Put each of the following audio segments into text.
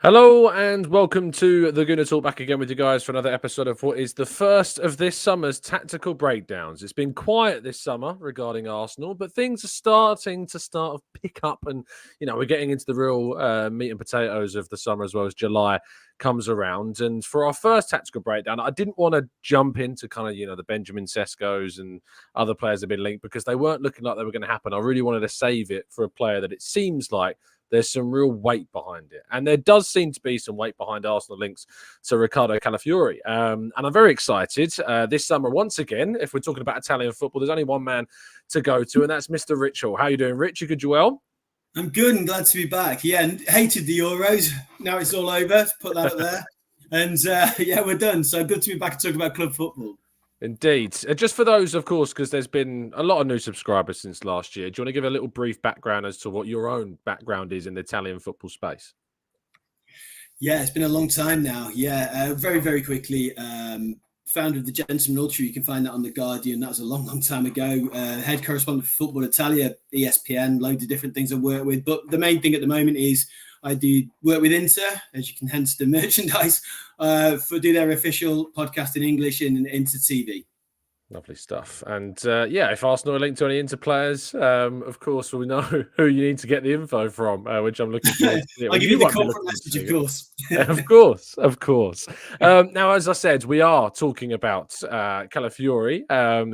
Hello and welcome to the Gooner Talk, back again with you guys for another episode of what is the first of this summer's tactical breakdowns. It's been quiet this summer regarding Arsenal, but things are starting to pick up, and we're getting into the real meat and potatoes of the summer as well as July comes around. And for our first tactical breakdown, I didn't want to jump into the Benjamin Sesco's and other players that have been linked because they weren't looking like they were going to happen. I really wanted to save it for a player that it seems like there's some real weight behind it. And there does seem to be some weight behind Arsenal links to Riccardo Calafiori. And I'm very excited. This summer, once again, if we're talking about Italian football, there's only one man to go to, and that's Mr. Ritual. How are you doing, Rich? You good, Joel? I'm good and glad to be back. Yeah, and hated the Euros. Now it's all over. Put that up there. And we're done. So good to be back and talk about club football. Indeed. Just for those, of course, because there's been a lot of new subscribers since last year, do you want to give a little brief background as to what your own background is in the Italian football space? Yeah, it's been a long time now. Yeah, very, very quickly. Founder of the Gentleman Ultra, you can find that on The Guardian. That was a long, long time ago. Head correspondent for Football Italia, ESPN, loads of different things I work with. But the main thing at the moment is I do work with Inter, as you can hence the merchandise, do their official podcast in English and Inter TV. Lovely stuff. And if Arsenal are linked to any Inter players, of course, we know who you need to get the info from, which I'm looking forward to. I'll give you the corporate message, of course. Of course. Now, as I said, we are talking about Calafiori,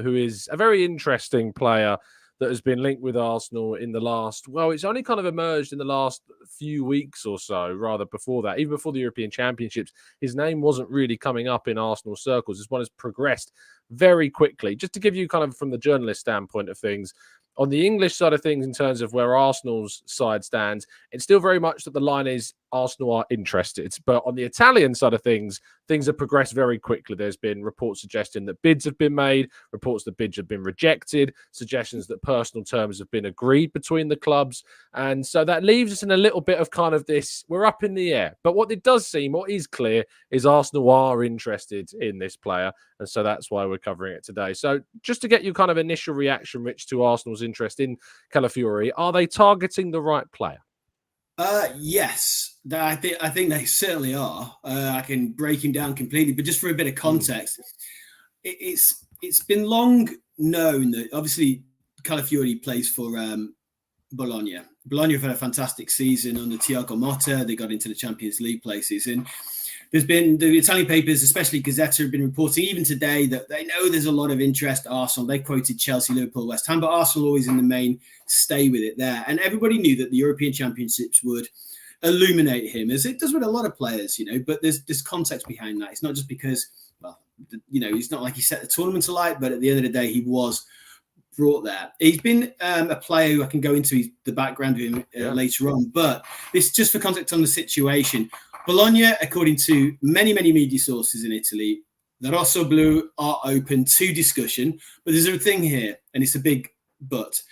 who is a very interesting player that has been linked with Arsenal in the last, it's only kind of emerged in the last few weeks or so, rather before that. Even before the European Championships, his name wasn't really coming up in Arsenal circles. This one has progressed very quickly. Just to give you kind of from the journalist standpoint of things, on the English side of things, in terms of where Arsenal's side stands, it's still very much that the line is Arsenal are interested. But on the Italian side of things have progressed very quickly. There's been reports suggesting that bids have been made, reports that bids have been rejected, suggestions that personal terms have been agreed between the clubs. And so that leaves us in a little bit of kind of this, we're up in the air. But what is clear is Arsenal are interested in this player. And so that's why we're covering it today. So just to get you kind of initial reaction, Rich, to Arsenal's interest in Calafiori, are they targeting the right player? Yes, I think they certainly are. I can break him down completely, but just for a bit of context, it's been long known that obviously Calafiori plays for Bologna. Bologna have had a fantastic season under Thiago Motta. They got into the Champions League places, and there's been the Italian papers, especially Gazzetta, have been reporting even today that they know there's a lot of interest. Arsenal, they quoted Chelsea, Liverpool, West Ham, but Arsenal always in the main stay with it there. And everybody knew that the European Championships would illuminate him, as it does with a lot of players, but there's context behind that. It's not just because, it's not like he set the tournament alight, but at the end of the day, he was brought there. He's been a player who I can go into the background of him later on, but this just for context on the situation. Bologna, according to many, many media sources in Italy, the Rosso Blu are open to discussion. But there's a thing here, and it's a big but.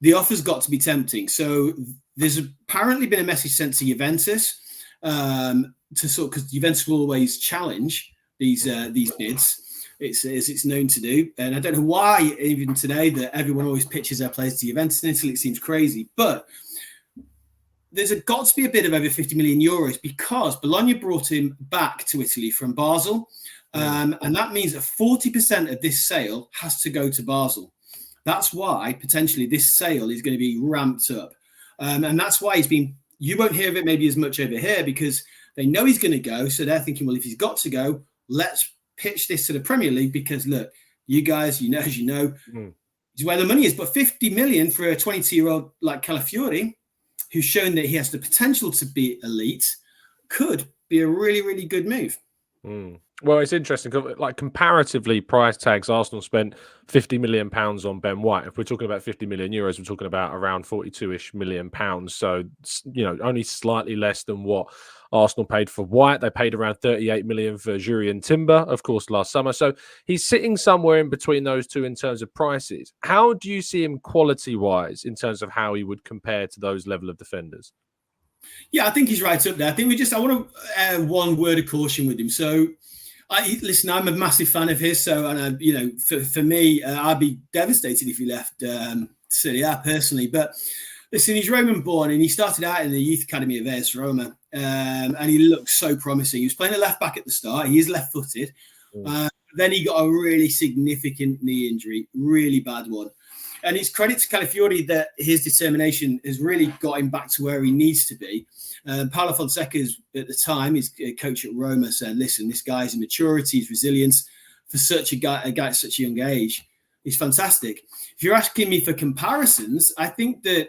The offer's got to be tempting. So there's apparently been a message sent to Juventus because Juventus will always challenge these bids. It's known to do. And I don't know why, even today, that everyone always pitches their players to Juventus in Italy. It seems crazy. But there's got to be a bid of over 50 million euros because Bologna brought him back to Italy from Basel. And that means that 40% of this sale has to go to Basel. That's why potentially this sale is going to be ramped up. And that's why you won't hear of it maybe as much over here because they know he's going to go. So they're thinking, well, if he's got to go, let's pitch this to the Premier League because look, you guys, as you know, is where the money is. But 50 million for a 22-year-old like Calafiori, who's shown that he has the potential to be elite, could be a really, really good move. Well, it's interesting because, comparatively, price tags, Arsenal spent £50 million on Ben White. If we're talking about 50 million euros, we're talking about around 42-ish million pounds. So, only slightly less than what Arsenal paid for White. They paid around 38 million for Jurriën Timber, of course, last summer. So he's sitting somewhere in between those two in terms of prices. How do you see him quality-wise in terms of how he would compare to those level of defenders? Yeah, I think he's right up there. I think I want to add one word of caution with him. So, I'm a massive fan of his. So, and for me, I'd be devastated if he left Serie A personally. But Listen, he's Roman born, and he started out in the youth academy of AS Roma, and he looked so promising. He was playing a left back at the start. He is left-footed. Then he got a really significant knee injury, really bad one. And it's credit to Calafiori that his determination has really got him back to where he needs to be. Paulo Fonseca's, at the time, his coach at Roma, said, listen, this guy's maturity, his resilience for such a guy at such a young age is fantastic. If you're asking me for comparisons, I think that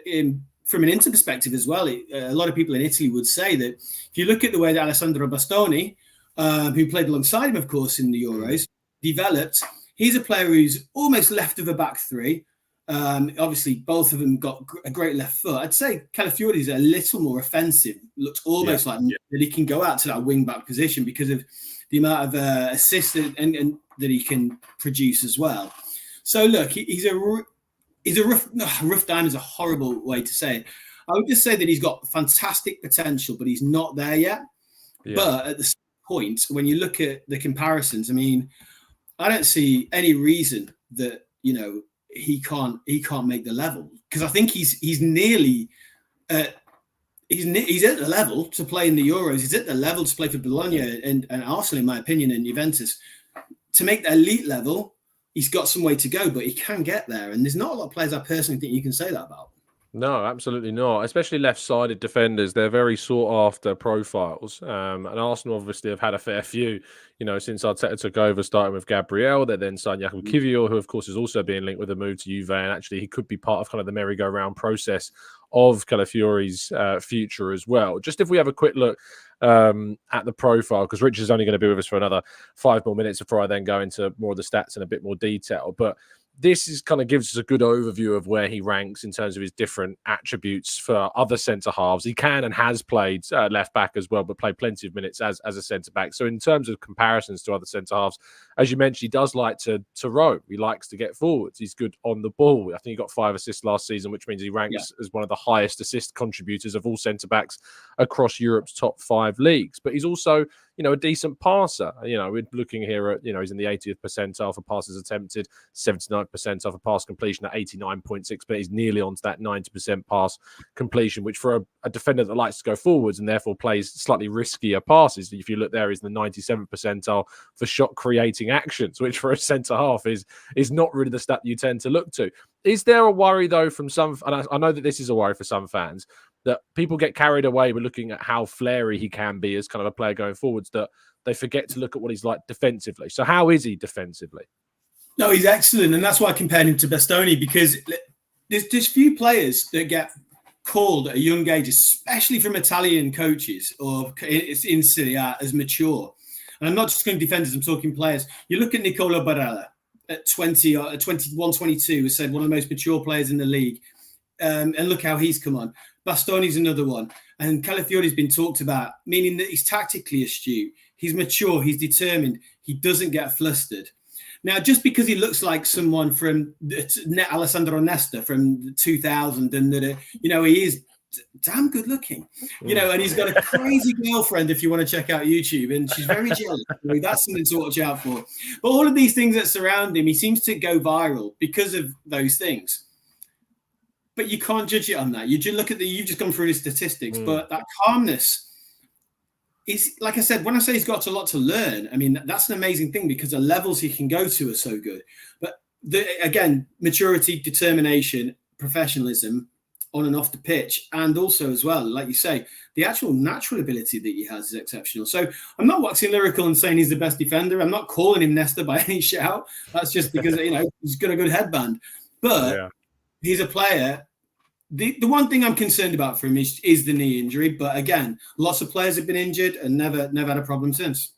from an Inter perspective as well, a lot of people in Italy would say that if you look at the way that Alessandro Bastoni, who played alongside him, of course, in the Euros, developed, he's a player who's almost left of a back three. Obviously, both of them got a great left foot. I'd say Calafiori is a little more offensive. Looks almost like that he can go out to that wing back position because of the amount of assists and that he can produce as well. So look, he's a rough dime is a horrible way to say it. I would just say that he's got fantastic potential, but he's not there yet. Yeah. But at the point, when you look at the comparisons, I mean, I don't see any reason that, you know, he can't make the level, because I think he's nearly he's at the level to play in the Euros. He's at the level to play for Bologna and Arsenal, in my opinion, and Juventus. To make the elite level, he's got some way to go, but he can get there. And there's not a lot of players I personally think you can say that about. No, absolutely not. Especially left-sided defenders. They're very sought-after profiles. And Arsenal obviously have had a fair few, you know, since Arteta took over, starting with Gabriel. They then signed Jakub Kiwior, who, of course, is also being linked with a move to Juve. And actually, he could be part of kind of the merry-go-round process of Calafiori's future as well. Just if we have a quick look at the profile, because Richard's only going to be with us for another 5 more minutes before I then go into more of the stats in a bit more detail. But this is kind of gives us a good overview of where he ranks in terms of his different attributes for other centre halves. He can and has played left back as well, but played plenty of minutes as a centre back. So in terms of comparisons to other centre halves, as you mentioned, he does like to roam. He likes to get forwards. He's good on the ball. I think he got 5 assists last season, which means he ranks as one of the highest assist contributors of all centre backs across Europe's top 5 leagues. But he's also, you know, a decent passer. You know, we're looking here at, you know, he's in the 80th percentile for passes attempted, 79th percentile for pass completion at 89.6, but he's nearly onto that 90% pass completion, which for a defender that likes to go forwards and therefore plays slightly riskier passes, if you look there, is the 97th percentile for shot creating actions, which for a centre half is not really the stat you tend to look to. Is there a worry though from some, and I know that this is a worry for some fans, that people get carried away with looking at how flary he can be as kind of a player going forwards, that they forget to look at what he's like defensively? So how is he defensively? No, he's excellent. And that's why I compared him to Bastoni, because there's few players that get called at a young age, especially from Italian coaches or in Serie A, as mature. And I'm not just going to defenders, I'm talking players. You look at Nicola Barella at 20 or 21, 22, was said one of the most mature players in the league. And look how he's come on. Bastoni's another one. And Calafiori's been talked about, meaning that he's tactically astute. He's mature. He's determined. He doesn't get flustered. Now, just because he looks like someone from Alessandro Nesta from 2000 and that, you know, he is damn good looking, you know, and he's got a crazy girlfriend, if you want to check out YouTube, and she's very jealous. So that's something to watch out for. But all of these things that surround him, he seems to go viral because of those things. But you can't judge it on that. You just look at you've just gone through the statistics, but that calmness is, like I said, when I say he's got a lot to learn, I mean, that's an amazing thing because the levels he can go to are so good. But again, maturity, determination, professionalism on and off the pitch, and also as well, like you say, the actual natural ability that he has is exceptional. So I'm not waxing lyrical and saying he's the best defender. I'm not calling him Nesta by any shout. That's just because, you know, he's got a good headband. But he's a player. The one thing I'm concerned about for him is the knee injury. But again, lots of players have been injured and never had a problem since.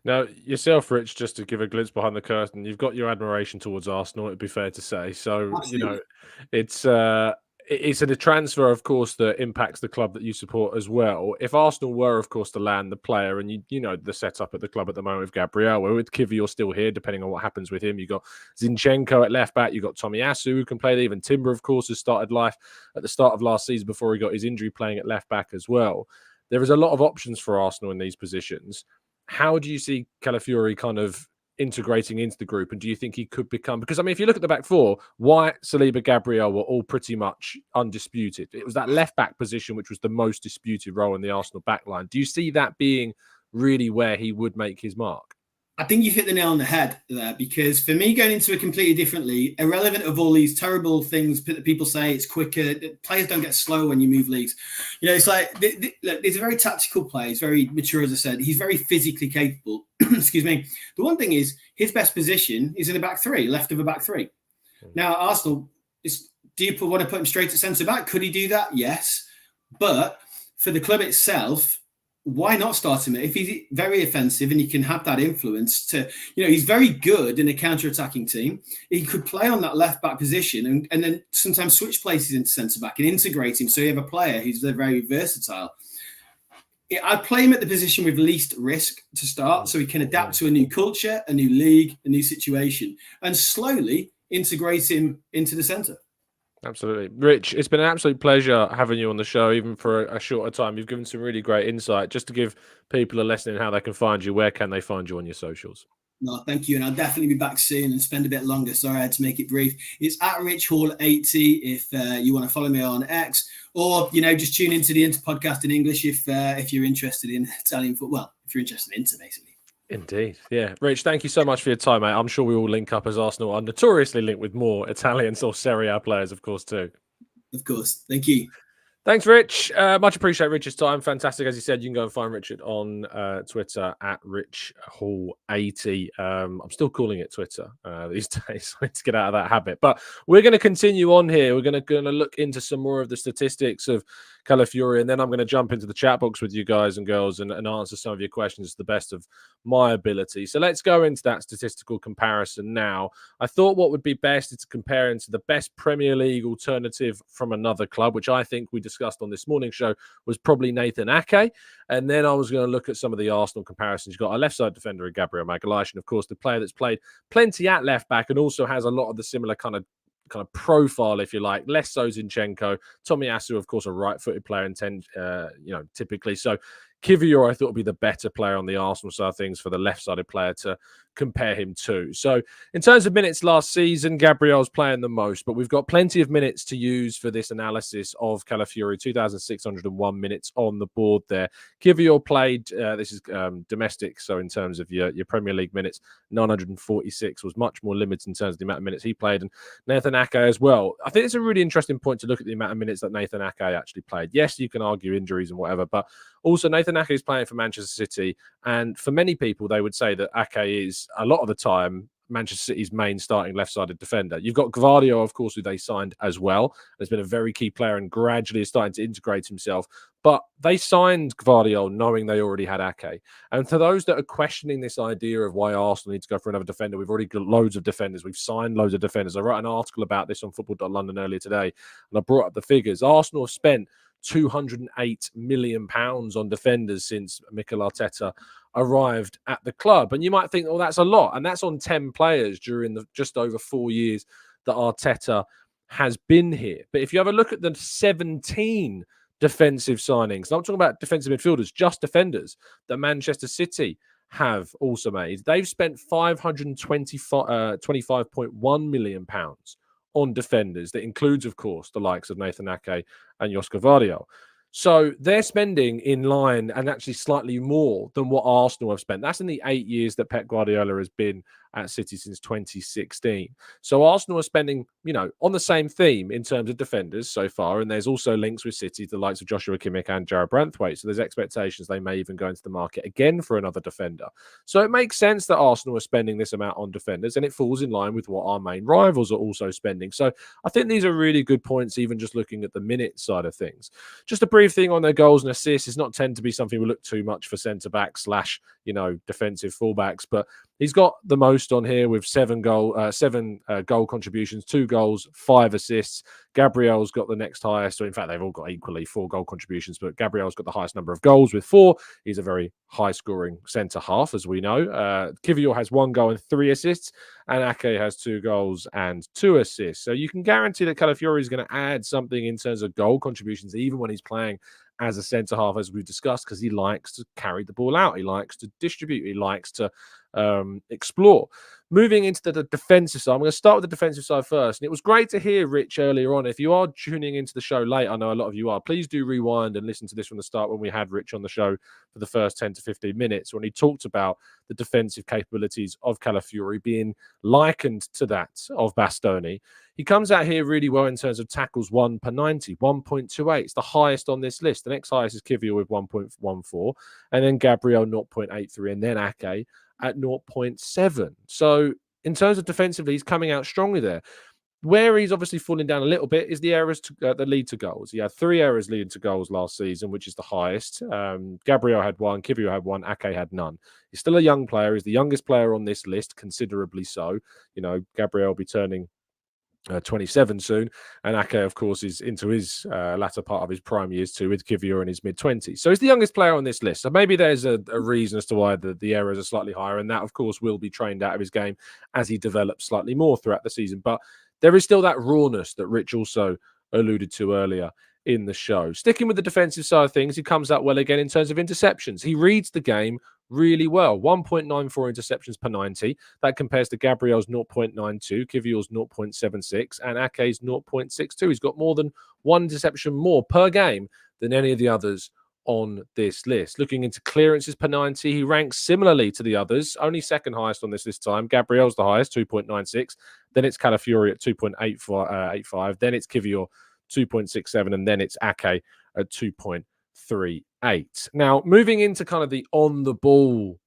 Now, yourself, Rich, just to give a glimpse behind the curtain, you've got your admiration towards Arsenal, it'd be fair to say. So, absolutely, you know, it's a transfer, of course, that impacts the club that you support as well. If Arsenal were, of course, to land the player, and you know the setup at the club at the moment with Gabriel, where with Kiwior still here, depending on what happens with him, you've got Zinchenko at left back, you've got Tomiyasu who can play there. Even Timber, of course, has started life at the start of last season before he got his injury, playing at left back as well. There is a lot of options for Arsenal in these positions. How do you see Calafiori kind of integrating into the group? And do you think he could become, because I mean, if you look at the back four, White, Saliba, Gabriel were all pretty much undisputed. It was that left back position which was the most disputed role in the Arsenal back line. Do you see that being really where he would make his mark? I think you've hit the nail on the head there, because for me, going into a completely different league, irrelevant of all these terrible things that people say, it's quicker, players don't get slow when you move leagues. You know, it's like, look, he's a very tactical player. He's very mature, as I said. He's very physically capable. Excuse me. The one thing is, his best position is in the back three, left of a back three. Now, Arsenal, do you want to put him straight at centre back? Could he do that? Yes. But for the club itself, why not start him? If he's very offensive and he can have that influence to, you know, he's very good in a counter-attacking team. He could play on that left-back position and then sometimes switch places into centre-back and integrate him so you have a player who's very versatile. I'd play him at the position with least risk to start so he can adapt to a new culture, a new league, a new situation, and slowly integrate him into the centre. Absolutely. Rich, it's been an absolute pleasure having you on the show, even for a shorter time. You've given some really great insight. Just to give people a lesson in how they can find you, where can they find you on your socials? No, thank you. And I'll definitely be back soon and spend a bit longer. Sorry, I had to make it brief. It's at Rich Hall 80 if you want to follow me on X, or, you know, just tune into the Inter podcast in English if you're interested in Italian football. Well, if you're interested in Inter, basically. Indeed. Yeah. Rich, thank you so much for your time, mate. I'm sure we will link up, as Arsenal are notoriously linked with more Italians or Serie A players, of course, too. Of course. Thank you. Thanks, Rich. Much appreciate Rich's time. Fantastic. As you said, you can go and find Richard on Twitter at RichHall80. I'm still calling it Twitter these days. I need to get out of that habit. But we're going to continue on here. We're going to look into some more of the statistics of Calafiori, and then I'm going to jump into the chat box with you guys and girls and answer some of your questions to the best of my ability. So let's go into that statistical comparison now. I thought what would be best is to compare into the best Premier League alternative from another club, which I think we discussed on this morning's show was probably Nathan Ake. And then I was going to look at some of the Arsenal comparisons. You've got a left side defender in Gabriel Magalhaes, and of course the player that's played plenty at left back and also has a lot of the similar kind of profile, if you like. Less so Zinchenko. Tomiyasu, of course, a right-footed player, typically. So Kivior, I thought, would be the better player on the Arsenal side of things for the left-sided player to compare him to. So in terms of minutes last season, Gabriel's playing the most, but we've got plenty of minutes to use for this analysis of Calafiori. 2,601 minutes on the board there. Kivior played, this is domestic, so in terms of your Premier League minutes, 946 was much more limited in terms of the amount of minutes he played, and Nathan Ake as well. I think it's a really interesting point to look at the amount of minutes that Nathan Ake actually played. Yes, you can argue injuries and whatever, but also Nathan Ake is playing for Manchester City, and for many people, they would say that Ake is, a lot of the time, Manchester City's main starting left-sided defender. You've got Gvardiol, of course, who they signed as well. Has been a very key player and gradually is starting to integrate himself. But they signed Gvardiol knowing they already had Ake. And for those that are questioning this idea of why Arsenal need to go for another defender, we've already got loads of defenders. We've signed loads of defenders. I wrote an article about this on football.london earlier today, and I brought up the figures. Arsenal have spent £208 million on defenders since Mikel Arteta arrived at the club. And you might think, well, that's a lot. And that's on 10 players during the just over 4 years that Arteta has been here. But if you have a look at the 17 defensive signings, I'm talking about defensive midfielders, just defenders, that Manchester City have also made, they've spent £525.1 million on defenders. That includes, of course, the likes of Nathan Ake and Josko Gvardiol. So they're spending in line and actually slightly more than what Arsenal have spent. That's in the 8 years that Pep Guardiola has been at City since 2016. So Arsenal are spending, on the same theme in terms of defenders so far. And there's also links with City, the likes of Joshua Kimmich and Jarrad Branthwaite. So there's expectations they may even go into the market again for another defender. So it makes sense that Arsenal are spending this amount on defenders, and it falls in line with what our main rivals are also spending. So I think these are really good points, even just looking at the minute side of things. Just a brief thing on their goals and assists. It's not tend to be something we look too much for centre-back / defensive fullbacks, but he's got the most on here with seven goal contributions, 2 goals, 5 assists. Gabriel's got the next highest, or in fact, they've all got equally 4 goal contributions, but Gabriel's got the highest number of goals with 4. He's a very high-scoring centre-half, as we know. Kivior has 1 goal and 3 assists, and Ake has 2 goals and 2 assists. So you can guarantee that Calafiori is going to add something in terms of goal contributions, even when he's playing as a centre-half, as we've discussed, because he likes to carry the ball out. He likes to distribute. He likes to explore. Moving into the defensive side, I'm going to start with the defensive side first. And it was great to hear Rich earlier on. If you are tuning into the show late, I know a lot of you are, please do rewind and listen to this from the start when we had Rich on the show for the first 10 to 15 minutes when he talked about the defensive capabilities of Calafiori being likened to that of Bastoni. He comes out here really well in terms of tackles 1 per 90, 1.28. It's the highest on this list. The next highest is Kivior with 1.14, and then Gabriel 0.83, and then Ake at 0.7. So in terms of defensively, he's coming out strongly there. Where he's obviously falling down a little bit is the errors that lead to goals. He had 3 errors leading to goals last season, which is the highest. Gabriel had 1, Kivior had 1, Ake had none. He's still a young player. He's the youngest player on this list, considerably so. You know, Gabriel will be turning 27 soon, and Ake, of course, is into his latter part of his prime years too, with Kivior in his mid-20s. So he's the youngest player on this list. So maybe there's a reason as to why the errors are slightly higher, and that, of course, will be trained out of his game as he develops slightly more throughout the season. But there is still that rawness that Rich also alluded to earlier in the show. Sticking with the defensive side of things, he comes out well again in terms of interceptions. He reads the game really well. 1.94 interceptions per 90. That compares to Gabriel's 0.92, Kivior's 0.76, and Ake's 0.62. He's got more than 1 interception more per game than any of the others on this list. Looking into clearances per 90, he ranks similarly to the others, only second highest on this time. Gabriel's the highest, 2.96. Then it's Calafiori at 2.85. Then it's Kivior, 2.67, and then it's Ake at 2.38. Now, moving into kind of the on-the-ball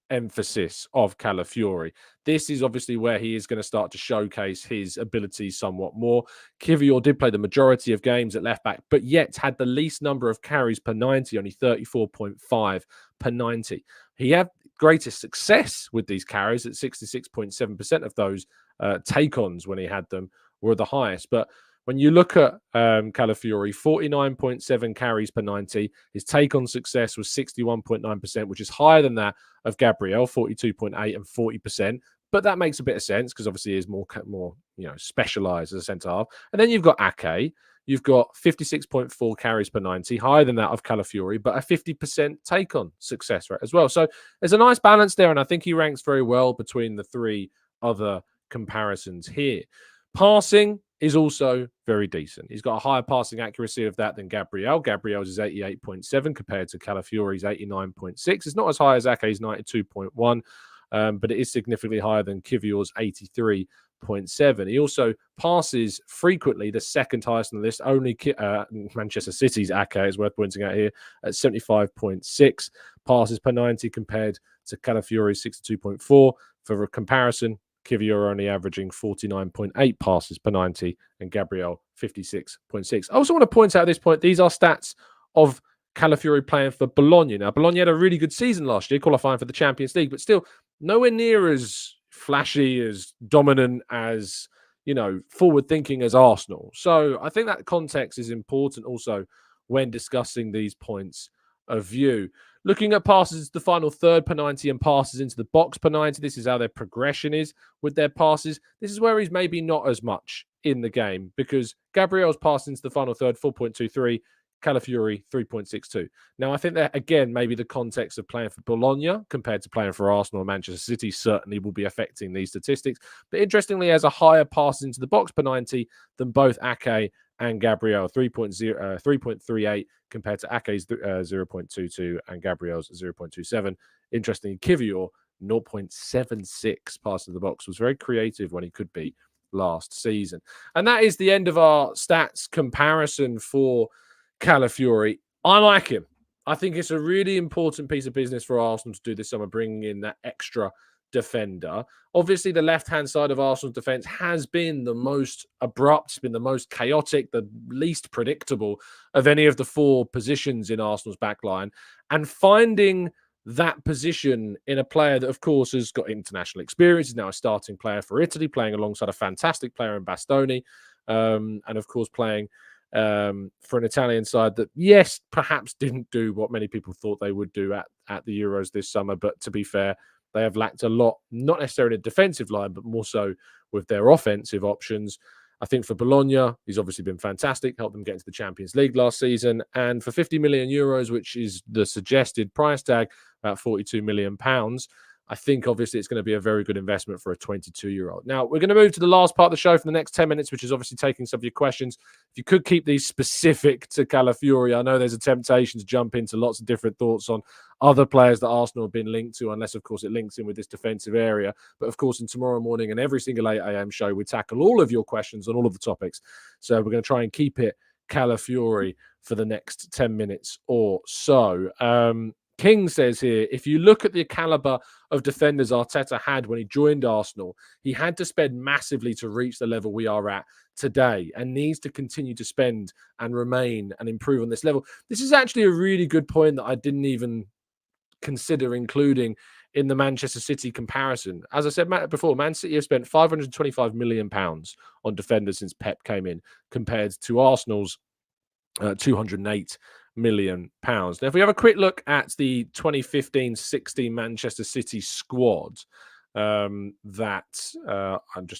emphasis of Calafiori, this is obviously where he is going to start to showcase his abilities somewhat more. Kivior did play the majority of games at left back, but yet had the least number of carries per 90, only 34.5 per 90. He had greatest success with these carries at 66.7% of those take-ons when he had them were the highest. But when you look at Calafiori, 49.7 carries per 90, his take-on success was 61.9%, which is higher than that of Gabriel, 42.8 and 40%. But that makes a bit of sense because obviously he is more specialised as a centre-half. And then you've got Ake. You've got 56.4 carries per 90, higher than that of Calafiori, but a 50% take-on success rate as well. So there's a nice balance there, and I think he ranks very well between the 3 other comparisons here. Passing is also very decent. He's got a higher passing accuracy of that than Gabriel. Gabriel's is 88.7 compared to Calafiori's 89.6. It's not as high as Ake's 92.1, but it is significantly higher than Kivior's 83.7. He also passes frequently, the second highest on the list. Only Manchester City's Ake is worth pointing out here at 75.6 passes per 90 compared to Calafiori's 62.4. For a comparison, Kivior only averaging 49.8 passes per 90 and Gabriel 56.6. I also want to point out at this point, these are stats of Calafiori playing for Bologna. Now, Bologna had a really good season last year, qualifying for the Champions League, but still nowhere near as flashy, as dominant, as, forward-thinking as Arsenal. So I think that context is important also when discussing these points of view. Looking at passes, the final third per 90 and passes into the box per 90. This is how their progression is with their passes. This is where he's maybe not as much in the game because Gabriel's pass into the final third, 4.23, Calafiori, 3.62. Now, I think that, again, maybe the context of playing for Bologna compared to playing for Arsenal or Manchester City certainly will be affecting these statistics. But interestingly, he has a higher passes into the box per 90 than both Ake and Gabriel, 3.38 compared to Ake's 0.22 and Gabriel's 0.27. Interestingly, Kivior, 0.76 pass to the box, was very creative when he could be last season. And that is the end of our stats comparison for Calafiori. I like him. I think it's a really important piece of business for Arsenal to do this summer, bringing in that extra defender. Obviously, the left-hand side of Arsenal's defence has been the most abrupt, it's been the most chaotic, the least predictable of any of the 4 positions in Arsenal's backline. And finding that position in a player that, of course, has got international experience, is now a starting player for Italy, playing alongside a fantastic player in Bastoni, and, of course, playing for an Italian side that, yes, perhaps didn't do what many people thought they would do at the Euros this summer. But to be fair, they have lacked a lot, not necessarily in a defensive line, but more so with their offensive options. I think for Bologna, he's obviously been fantastic, helped them get into the Champions League last season. And for 50 million euros, which is the suggested price tag, about 42 million pounds, I think obviously it's going to be a very good investment for a 22-year-old. Now, we're going to move to the last part of the show for the next 10 minutes, which is obviously taking some of your questions. If you could keep these specific to Calafiori, I know there's a temptation to jump into lots of different thoughts on other players that Arsenal have been linked to, unless, of course, it links in with this defensive area. But, of course, in tomorrow morning and every single 8 a.m. show, we tackle all of your questions on all of the topics. So we're going to try and keep it Calafiori for the next 10 minutes or so. King says here, if you look at the caliber of defenders Arteta had when he joined Arsenal, he had to spend massively to reach the level we are at today and needs to continue to spend and remain and improve on this level. This is actually a really good point that I didn't even consider including in the Manchester City comparison. As I said before, Man City have spent £525 million on defenders since Pep came in, compared to Arsenal's £208 million. Now, if we have a quick look at the 2015-16 Manchester City squad, I'm just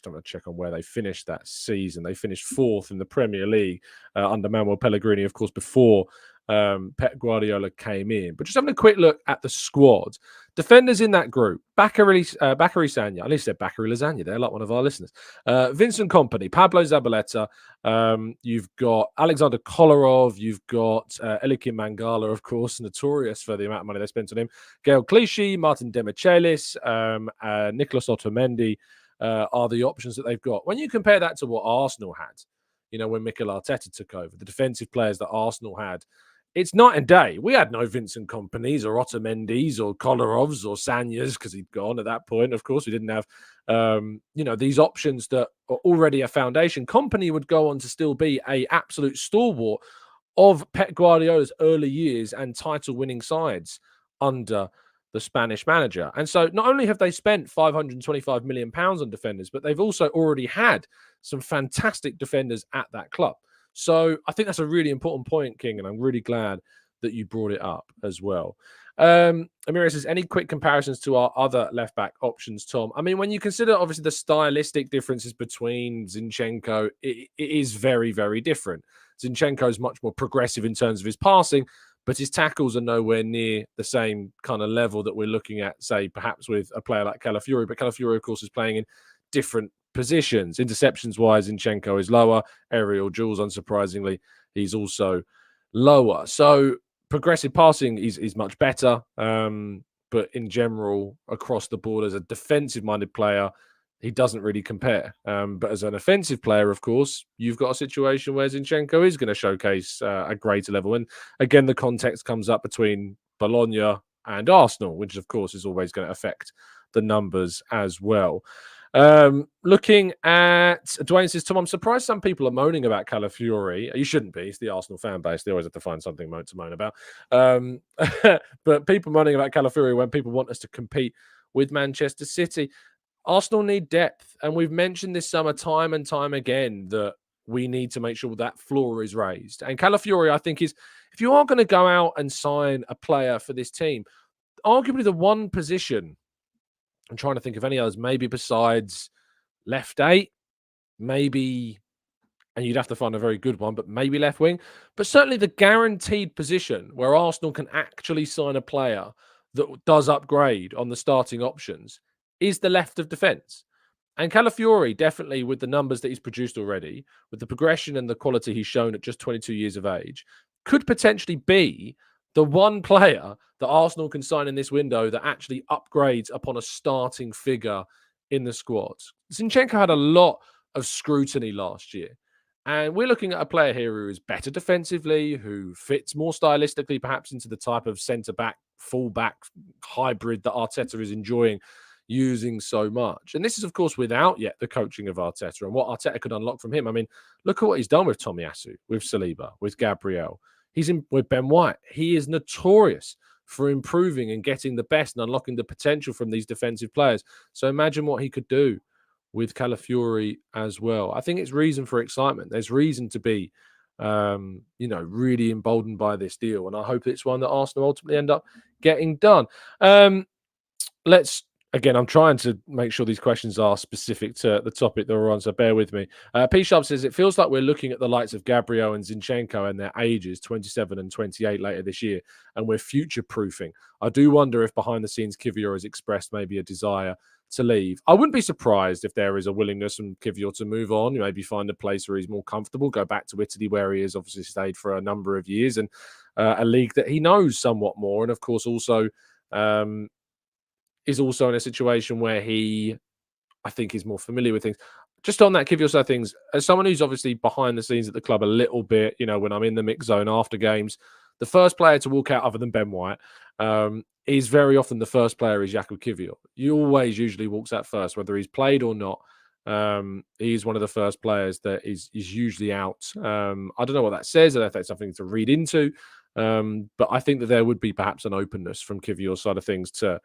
going to check on where they finished that season. They finished 4th in the Premier League under Manuel Pellegrini, of course, before Pep Guardiola came in. But just having a quick look at the squad. Defenders in that group: Bakary Sagna. I at least said Bakary Lasagna there, like one of our listeners. Vincent Kompany, Pablo Zabaleta. You've got Alexander Kolarov. You've got Eliakim Mangala, of course, notorious for the amount of money they spent on him. Gael Clichy, Martin Demichelis, Nicolas Otamendi are the options that they've got. When you compare that to what Arsenal had, when Mikel Arteta took over, the defensive players that Arsenal had, it's night and day. We had no Vincent Kompanys or Otamendi's or Kolarovs or Sanyas because he'd gone at that point. Of course, we didn't have, these options that are already a foundation. Kompany would go on to still be a absolute stalwart of Pep Guardiola's early years and title-winning sides under the Spanish manager. And so not only have they spent £525 million on defenders, but they've also already had some fantastic defenders at that club. So I think that's a really important point, King, and I'm really glad that you brought it up as well. Amira says, any quick comparisons to our other left-back options, Tom? I mean, when you consider, obviously, the stylistic differences between Zinchenko, it is very, very different. Zinchenko is much more progressive in terms of his passing, but his tackles are nowhere near the same kind of level that we're looking at, say, perhaps with a player like Calafiori. But Calafiori, of course, is playing in different positions. Interceptions-wise, Zinchenko is lower. Aerial duels, unsurprisingly, he's also lower. So progressive passing is much better. But in general, across the board, as a defensive-minded player, he doesn't really compare. But as an offensive player, of course, you've got a situation where Zinchenko is going to showcase a greater level. And again, the context comes up between Bologna and Arsenal, which, of course, is always going to affect the numbers as well. Looking at Dwayne says, Tom, I'm surprised some people are moaning about Calafiori. You shouldn't be. It's the Arsenal fan base. They always have to find something to moan about. But people moaning about Calafiori when people want us to compete with Manchester City. Arsenal need depth. And we've mentioned this summer time and time again that we need to make sure that floor is raised. And Calafiori, I think, is, if you are going to go out and sign a player for this team, arguably the one position, I'm trying to think of any others, maybe besides left 8, maybe, and you'd have to find a very good one, but maybe left wing. But certainly the guaranteed position where Arsenal can actually sign a player that does upgrade on the starting options is the left of defence. And Calafiori, definitely with the numbers that he's produced already, with the progression and the quality he's shown at just 22 years of age, could potentially be the one player that Arsenal can sign in this window that actually upgrades upon a starting figure in the squad. Zinchenko had a lot of scrutiny last year. And we're looking at a player here who is better defensively, who fits more stylistically, perhaps into the type of centre-back, full-back hybrid that Arteta is enjoying using so much. And this is, of course, without yet the coaching of Arteta and what Arteta could unlock from him. I mean, look at what he's done with Tomiyasu, with Saliba, with Gabriel. He's in with Ben White. He is notorious for improving and getting the best and unlocking the potential from these defensive players. So imagine what he could do with Calafiori as well. I think it's reason for excitement. There's reason to be, really emboldened by this deal. And I hope it's one that Arsenal ultimately end up getting done. Let's Again, I'm trying to make sure these questions are specific to the topic that we're on, so bear with me. P Sharp says, it feels like we're looking at the likes of Gabriel and Zinchenko and their ages, 27 and 28 later this year, and we're future-proofing. I do wonder if behind the scenes Kivior has expressed maybe a desire to leave. I wouldn't be surprised if there is a willingness from Kivior to move on, maybe find a place where he's more comfortable, go back to Italy where he has obviously stayed for a number of years, and a league that he knows somewhat more, and of course also is also in a situation where I think, is more familiar with things. Just on that, Kivior side of things, as someone who's obviously behind the scenes at the club a little bit, when I'm in the mix zone after games, the first player to walk out other than Ben White is very often the first player is Jakub Kivior. He always usually walks out first, whether he's played or not. He's one of the first players that is usually out. I don't know what that says. I don't know if that's something to read into. But I think that there would be perhaps an openness from Kivior's side of things to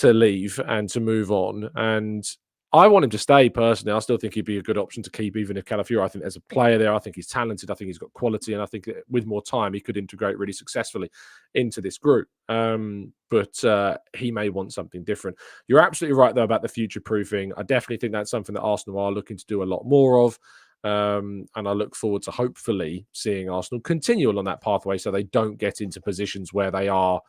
leave and to move on. And I want him to stay personally. I still think he'd be a good option to keep, even if Calafiori, I think there's a player there. I think he's talented. I think he's got quality. And I think that with more time, he could integrate really successfully into this group. But he may want something different. You're absolutely right, though, about the future proofing. I definitely think that's something that Arsenal are looking to do a lot more of. And I look forward to hopefully seeing Arsenal continue along that pathway so they don't get into positions where they are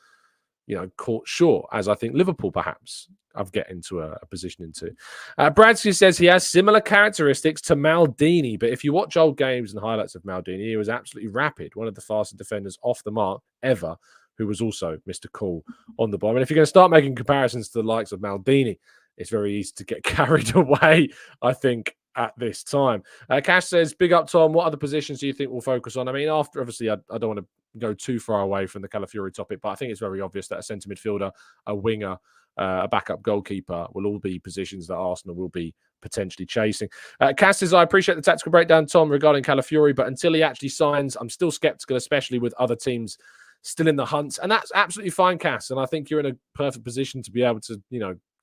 caught short, as I think Liverpool perhaps of getting into a position into. Bradsky says he has similar characteristics to Maldini, but if you watch old games and highlights of Maldini, he was absolutely rapid, one of the fastest defenders off the mark ever, who was also Mr. Cool on the ball. And if you're going to start making comparisons to the likes of Maldini, it's very easy to get carried away, I think, at this time. Cash says, big up, Tom. What other positions do you think we'll focus on? I mean, after, obviously, I don't want to go too far away from the Calafiori topic, but I think it's very obvious that a centre midfielder, a winger, a backup goalkeeper will all be positions that Arsenal will be potentially chasing. Cass says, I appreciate the tactical breakdown, Tom, regarding Calafiori, but until he actually signs, I'm still sceptical, especially with other teams still in the hunt. And that's absolutely fine, Cass. And I think you're in a perfect position to be able to,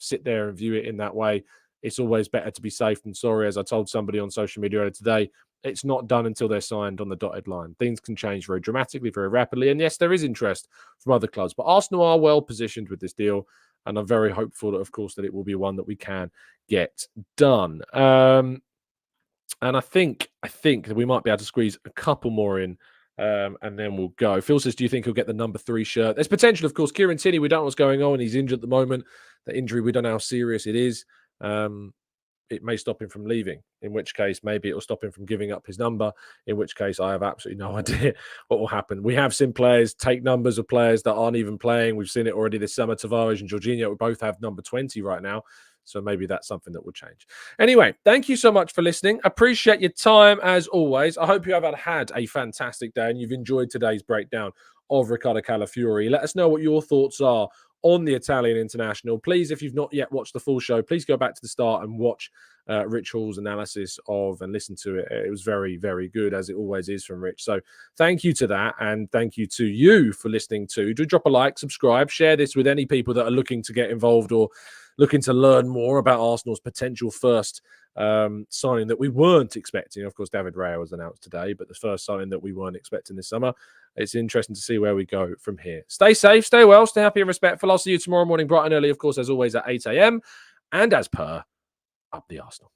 sit there and view it in that way. It's always better to be safe than sorry. As I told somebody on social media earlier today, it's not done until they're signed on the dotted line. Things can change very dramatically, very rapidly. And yes, there is interest from other clubs, but Arsenal are well positioned with this deal. And I'm very hopeful that, of course, that it will be one that we can get done. And I think that we might be able to squeeze a couple more in. And then we'll go. Phil says, do you think he'll get the number 3 shirt? There's potential, of course. Kieran Tierney, we don't know what's going on. He's injured at the moment. The injury, we don't know how serious it is. It may stop him from leaving, in which case maybe it will stop him from giving up his number, in which case I have absolutely no idea what will happen. We have seen players take numbers of players that aren't even playing. We've seen it already this summer. Tavares and Jorginho both have number 20 right now. So maybe that's something that will change. Anyway, thank you so much for listening. Appreciate your time as always. I hope you have had a fantastic day and you've enjoyed today's breakdown of Riccardo Calafiori. Let us know what your thoughts are on the Italian international. Please, if you've not yet watched the full show, please go back to the start and watch Rich Hall's analysis of and listen to it. It was very, very good, as it always is from Rich. So thank you to that, and thank you to you for listening too. Do drop a like, subscribe, share this with any people that are looking to get involved or looking to learn more about Arsenal's potential first signing that we weren't expecting. Of course, David Raya was announced today, but the first signing that we weren't expecting this summer. It's interesting to see where we go from here. Stay safe, stay well, stay happy and respectful. I'll see you tomorrow morning bright and early, of course, as always, at 8 a.m. And as per, up the Arsenal.